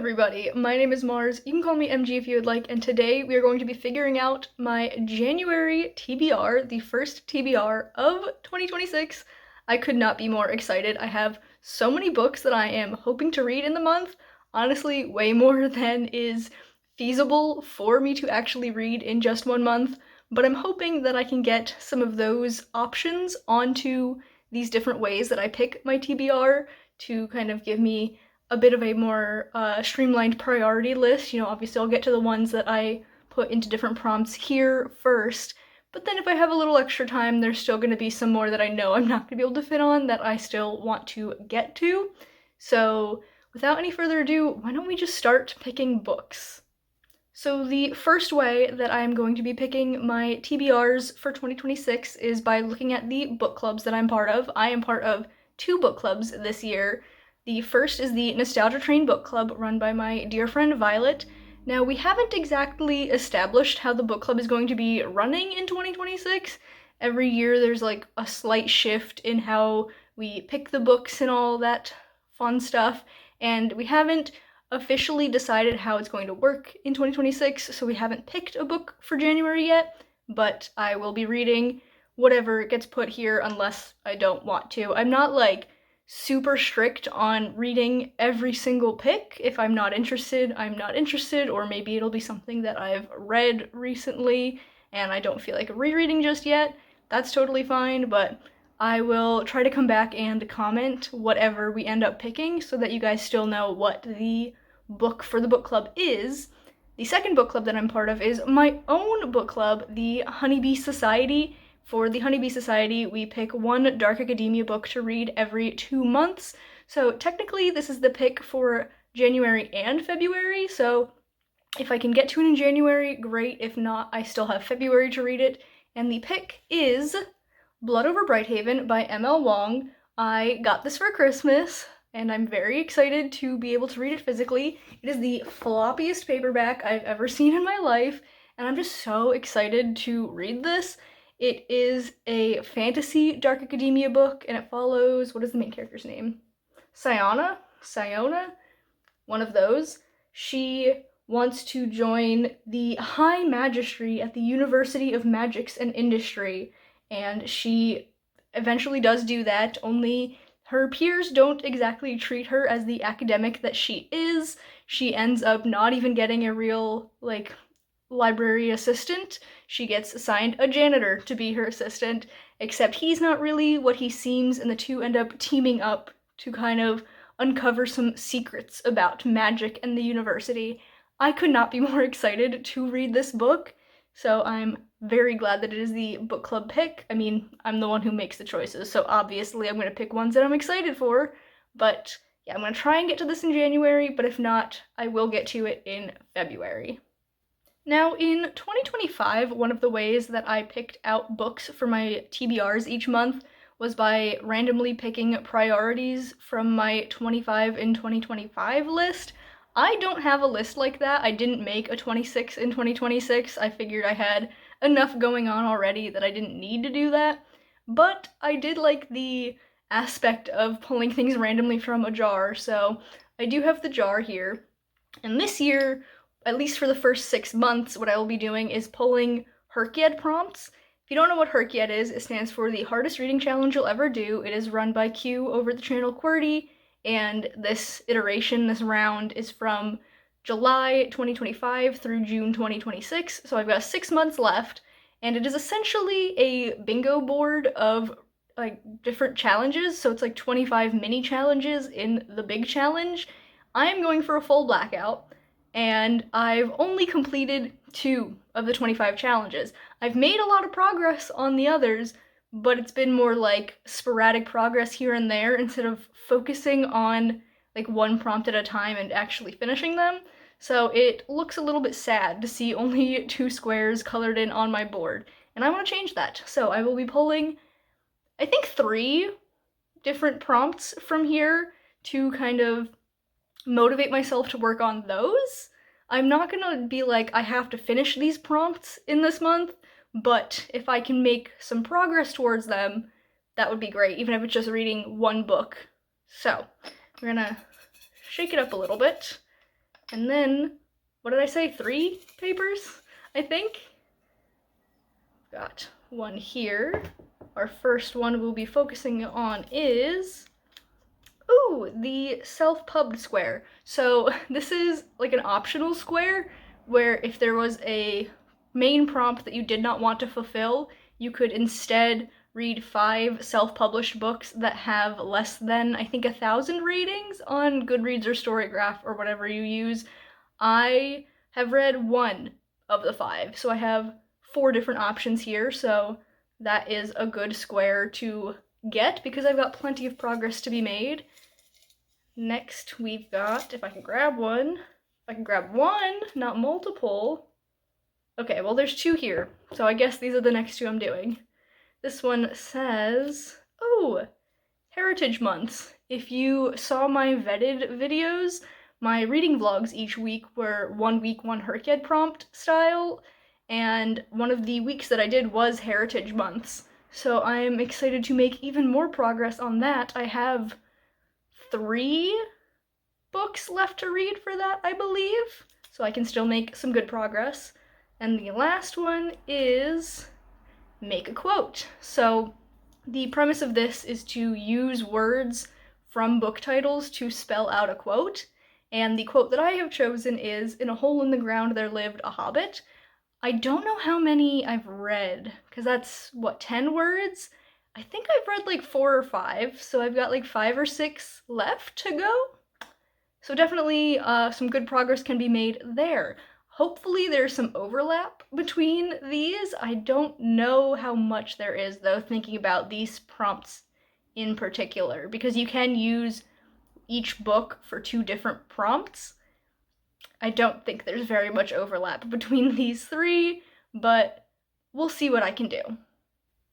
everybody, my name is Mars, you can call me MG if you would like, and today we are going to be figuring out my January TBR, the first TBR of 2026. I could not be more excited. I have so many books that I am hoping to read in the month, honestly way more than is feasible for me to actually read in just 1 month, but I'm hoping that I can get some of those options onto these different ways that I pick my TBR to kind of give me a bit of a more streamlined priority list. Obviously I'll get to the ones that I put into different prompts here first, but then if I have a little extra time, there's still going to be some more that I know I'm not going to be able to fit on that I still want to get to. So without any further ado, why don't we just start picking books? So the first way that I'm going to be picking my TBRs for 2026 is by looking at the book clubs that I'm part of. I am part of 2 book clubs this year. The first is the Nostalgia Train Book Club, run by my dear friend Violet. Now, we haven't exactly established how the book club is going to be running in 2026. Every year there's like a slight shift in how we pick the books and all that fun stuff, and we haven't officially decided how it's going to work in 2026, so we haven't picked a book for January yet, but I will be reading whatever gets put here unless I don't want to. I'm not like super strict on reading every single pick. If I'm not interested, I'm not interested, or maybe it'll be something that I've read recently and I don't feel like rereading just yet. That's totally fine, but I will try to come back and comment whatever we end up picking so that you guys still know what the book for the book club is. The second book club that I'm part of is my own book club, the Honeybee Society. For the Honeybee Society, we pick one Dark Academia book to read every 2 months. So technically, this is the pick for January and February. So if I can get to it in January, great. If not, I still have February to read it. And the pick is Blood Over Brighthaven by M.L. Wong. I got this for Christmas, and I'm very excited to be able to read it physically. It is the floppiest paperback I've ever seen in my life, and I'm just so excited to read this. It is a fantasy Dark Academia book, and it follows, what is the main character's name? Siona? One of those. She wants to join the High Magistry at the University of Magics and Industry, and she eventually does do that, only her peers don't exactly treat her as the academic that she is. She ends up not even getting a real, library assistant. She gets assigned a janitor to be her assistant, except he's not really what he seems, and the two end up teaming up to kind of uncover some secrets about magic and the university. I could not be more excited to read this book, so I'm very glad that it is the book club pick. I mean, I'm the one who makes the choices, so obviously I'm going to pick ones that I'm excited for, but yeah, I'm going to try and get to this in January, but if not, I will get to it in February. Now, in 2025, one of the ways that I picked out books for my TBRs each month was by randomly picking priorities from my 25 in 2025 list. I don't have a list like that. I didn't make a 26 in 2026. I figured I had enough going on already that I didn't need to do that. But I did like the aspect of pulling things randomly from a jar, so I do have the jar here. And this year, at least for the first 6 months, what I will be doing is pulling Herkyed prompts. If you don't know what Herkyed is, it stands for the hardest reading challenge you'll ever do. It is run by Q over the channel QWERTY, and this iteration, this round, is from July 2025 through June 2026, so I've got 6 months left, and it is essentially a bingo board of different challenges, so it's like 25 mini challenges in the big challenge. I am going for a full blackout, and I've only completed 2 of the 25 challenges. I've made a lot of progress on the others, but it's been more like sporadic progress here and there instead of focusing on like one prompt at a time and actually finishing them. So it looks a little bit sad to see only 2 squares colored in on my board, and I want to change that. So I will be pulling, I think, 3 different prompts from here to kind of motivate myself to work on those. I'm not gonna be like, I have to finish these prompts in this month, but if I can make some progress towards them, that would be great, even if it's just reading one book. So, we're gonna shake it up a little bit. And then, what did I say? 3 papers, I think? Got one here. Our first one we'll be focusing on is, ooh, the self-pubbed square. So this is like an optional square where if there was a main prompt that you did not want to fulfill, you could instead read 5 self-published books that have less than, I think, 1,000 ratings on Goodreads or Storygraph or whatever you use. I have read 1 of the 5, so I have 4 different options here, so that is a good square to get because I've got plenty of progress to be made. Next we've got, if I can grab one, not multiple. Okay, well there's 2 here, so I guess these are the next 2 I'm doing. This one says, oh, Heritage Months. If you saw my vetted videos, my reading vlogs each week were 1 week, 1 Herked prompt style, and one of the weeks that I did was Heritage Months. So I'm excited to make even more progress on that. I have 3 books left to read for that, I believe, so I can still make some good progress. And the last one is make a quote. So the premise of this is to use words from book titles to spell out a quote, and the quote that I have chosen is, "In a hole in the ground there lived a hobbit." I don't know how many I've read, because that's, 10 words? I think I've read like 4 or 5, so I've got like 5 or 6 left to go. So definitely some good progress can be made there. Hopefully there's some overlap between these. I don't know how much there is, though, thinking about these prompts in particular, because you can use each book for 2 different prompts. I don't think there's very much overlap between these 3, but we'll see what I can do.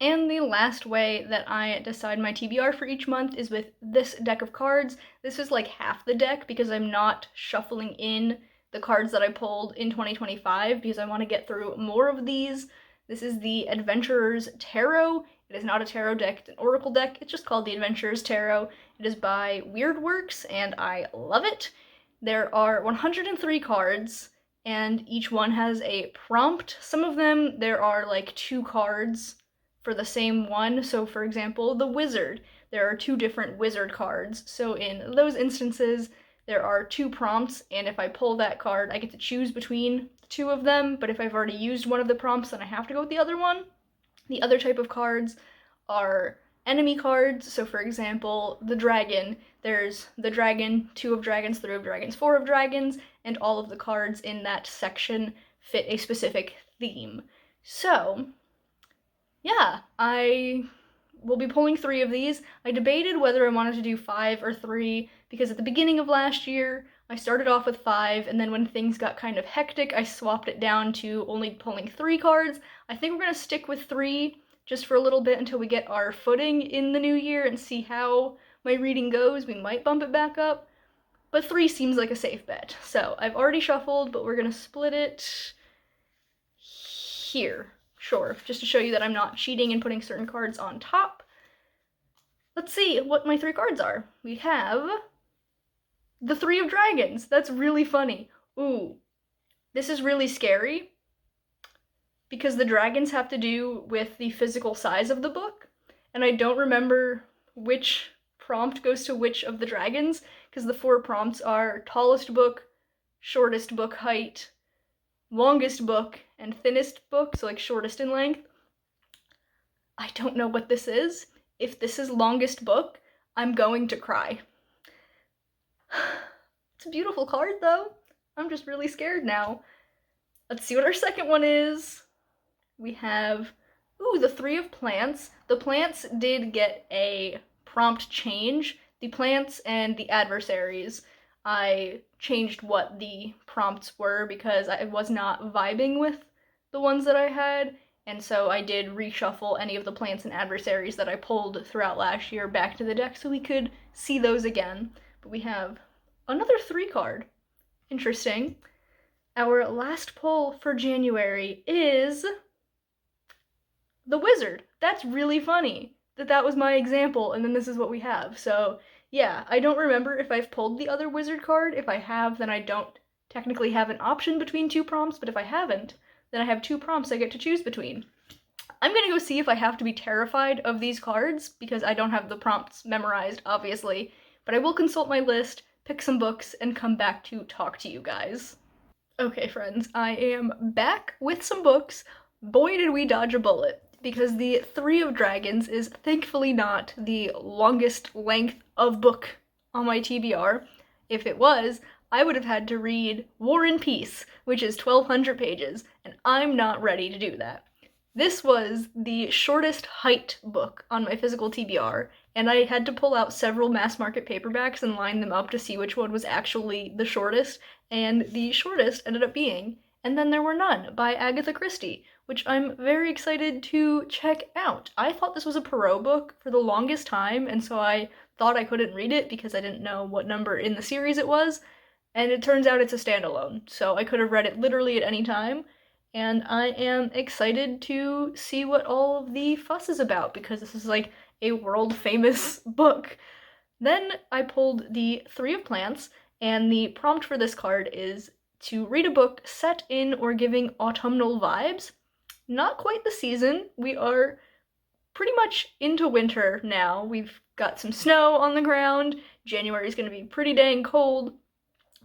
And the last way that I decide my TBR for each month is with this deck of cards. This is like half the deck because I'm not shuffling in the cards that I pulled in 2025 because I want to get through more of these. This is the Adventurers Tarot. It is not a tarot deck, it's an oracle deck. It's just called the Adventurers Tarot. It is by Weirdworks, and I love it. There are 103 cards, and each one has a prompt. Some of them, there are like 2 cards for the same one. So for example, the Wizard, there are 2 different wizard cards. So in those instances, there are 2 prompts, and if I pull that card, I get to choose between the 2 of them, but if I've already used one of the prompts, then I have to go with the other one. The other type of cards are enemy cards. So for example, the dragon, there's the dragon, 2 of dragons, 3 of dragons, 4 of dragons, and all of the cards in that section fit a specific theme. So yeah, I will be pulling 3 of these. I debated whether I wanted to do 5 or 3 because at the beginning of last year, I started off with 5, and then when things got kind of hectic, I swapped it down to only pulling 3 cards. I think we're going to stick with 3 just for a little bit until we get our footing in the new year and see how my reading goes. We might bump it back up, but 3 seems like a safe bet. So I've already shuffled, but we're going to split it here. Sure, just to show you that I'm not cheating and putting certain cards on top. Let's see what my 3 cards are. We have the 3 of dragons. That's really funny. Ooh, this is really scary because the dragons have to do with the physical size of the book, and I don't remember which prompt goes to which of the dragons, because the 4 prompts are tallest book, shortest book height, longest book, and thinnest book, so like shortest in length. I don't know what this is. If this is longest book, I'm going to cry. It's a beautiful card though. I'm just really scared now. Let's see what our second one is. We have, ooh, the 3 of plants. The plants did get a prompt change. The plants and the adversaries, I changed what the prompts were because I was not vibing with the ones that I had, and so I did reshuffle any of the plants and adversaries that I pulled throughout last year back to the deck so we could see those again. But we have another 3 card. Interesting. Our last pull for January is the Wizard. That's really funny that was my example, and then this is what we have. So yeah, I don't remember if I've pulled the other Wizard card. If I have, then I don't technically have an option between two prompts, but if I haven't, then I have two prompts I get to choose between. I'm gonna go see if I have to be terrified of these cards, because I don't have the prompts memorized, obviously, but I will consult my list, pick some books, and come back to talk to you guys. Okay, friends, I am back with some books. Boy, did we dodge a bullet, because the Three of Dragons is thankfully not the longest length of book on my TBR. If it was, I would have had to read War and Peace, which is 1,200 pages, and I'm not ready to do that. This was the shortest height book on my physical TBR, and I had to pull out several mass market paperbacks and line them up to see which one was actually the shortest, and the shortest ended up being And Then There Were None by Agatha Christie, which I'm very excited to check out. I thought this was a Perrault book for the longest time, and so I thought I couldn't read it because I didn't know what number in the series it was, and it turns out it's a standalone, so I could have read it literally at any time, and I am excited to see what all of the fuss is about, because this is like a world-famous book. Then I pulled the Three of Plants, and the prompt for this card is to read a book set in or giving autumnal vibes. Not quite the season. We are pretty much into winter now. We've got some snow on the ground. January is going to be pretty dang cold.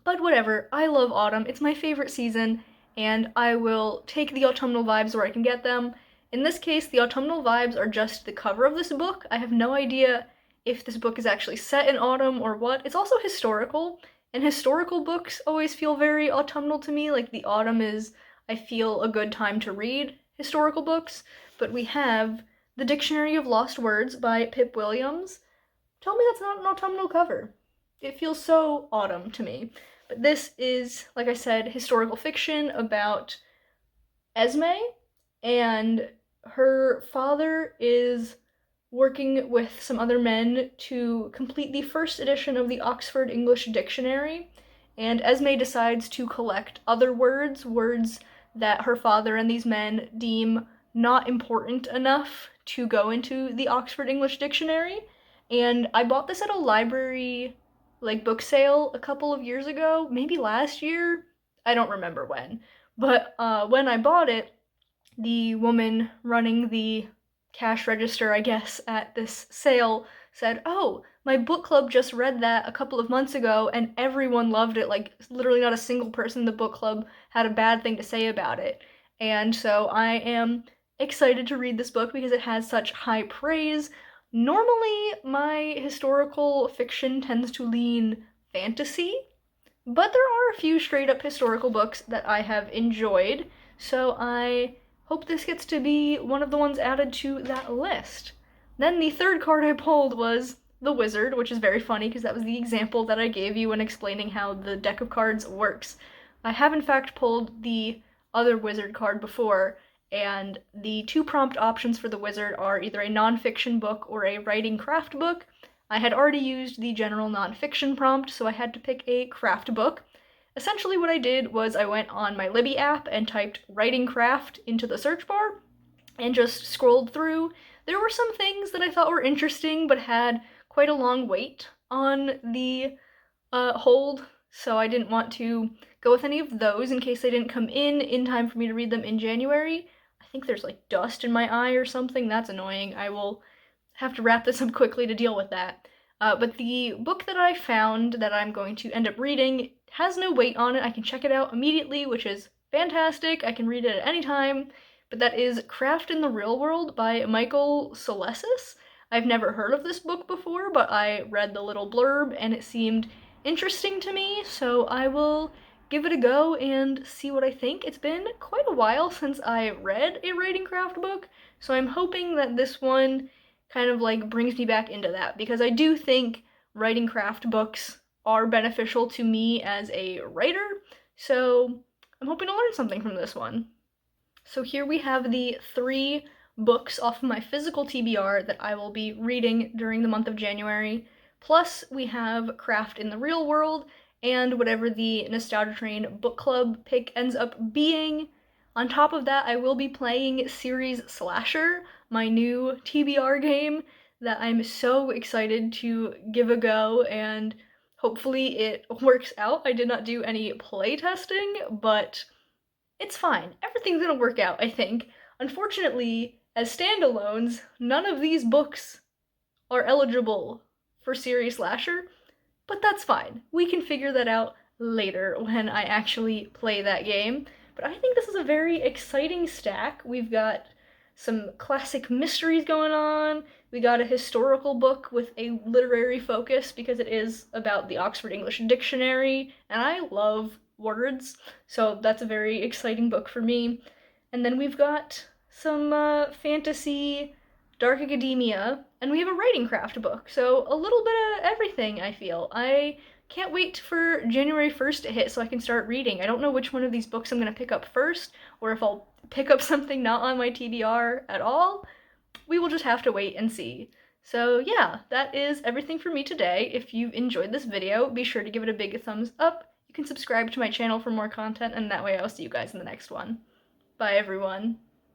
But whatever, I love autumn. It's my favorite season, and I will take the autumnal vibes where I can get them. In this case, the autumnal vibes are just the cover of this book. I have no idea if this book is actually set in autumn or what. It's also historical, and historical books always feel very autumnal to me. Like, the autumn is, I feel, a good time to read historical books. But we have The Dictionary of Lost Words by Pip Williams. Tell me that's not an autumnal cover. It feels so autumn to me. But this is, like I said, historical fiction about Esme, and her father is working with some other men to complete the first edition of the Oxford English Dictionary, and Esme decides to collect other words that her father and these men deem not important enough to go into the Oxford English Dictionary. And I bought this at a library book sale a couple of years ago, maybe last year, I don't remember when. But when I bought it, the woman running the cash register, I guess, at this sale said, "Oh, my book club just read that a couple of months ago and everyone loved it. Like, literally not a single person in the book club had a bad thing to say about it." And so I am excited to read this book because it has such high praise. Normally, my historical fiction tends to lean fantasy, but there are a few straight-up historical books that I have enjoyed, so I hope this gets to be one of the ones added to that list. Then the third card I pulled was The Wizard, which is very funny because that was the example that I gave you when explaining how the deck of cards works. I have in fact pulled the other wizard card before, and the two prompt options for the wizard are either a nonfiction book or a writing craft book. I had already used the general nonfiction prompt, so I had to pick a craft book. Essentially what I did was I went on my Libby app and typed writing craft into the search bar and just scrolled through. There were some things that I thought were interesting but had quite a long wait on the hold, so I didn't want to go with any of those in case they didn't come in time for me to read them in January. I think there's like dust in my eye or something. That's annoying. I will have to wrap this up quickly to deal with that. But the book that I found that I'm going to end up reading has no weight on it. I can check it out immediately, which is fantastic. I can read it at any time. But that is Craft in the Real World by Michael Solesis. I've never heard of this book before, but I read the little blurb and it seemed interesting to me, so I will give it a go and see what I think. It's been quite a while since I read a writing craft book, so I'm hoping that this one kind of like brings me back into that, because I do think writing craft books are beneficial to me as a writer, so I'm hoping to learn something from this one. So here we have the 3 books off of my physical TBR that I will be reading during the month of January. Plus, we have Craft in the Real World and whatever the Nostalgia Train book club pick ends up being. On top of that, I will be playing Series Slasher, my new TBR game that I'm so excited to give a go and Hopefully it works out. I did not do any play testing, but it's fine. Everything's gonna work out, I think. Unfortunately, as standalones, none of these books are eligible for Series Slasher, but that's fine. We can figure that out later when I actually play that game. But I think this is a very exciting stack. We've got some classic mysteries going on. We got a historical book with a literary focus because it is about the Oxford English Dictionary, and I love words, so that's a very exciting book for me. And then we've got some fantasy, dark academia, and we have a writing craft book. So a little bit of everything, I feel. I can't wait for January 1st to hit so I can start reading. I don't know which one of these books I'm going to pick up first, or if I'll pick up something not on my TBR at all. We will just have to wait and see. So yeah, that is everything for me today. If you've enjoyed this video, be sure to give it a big thumbs up. You can subscribe to my channel for more content, and that way I'll see you guys in the next one. Bye everyone.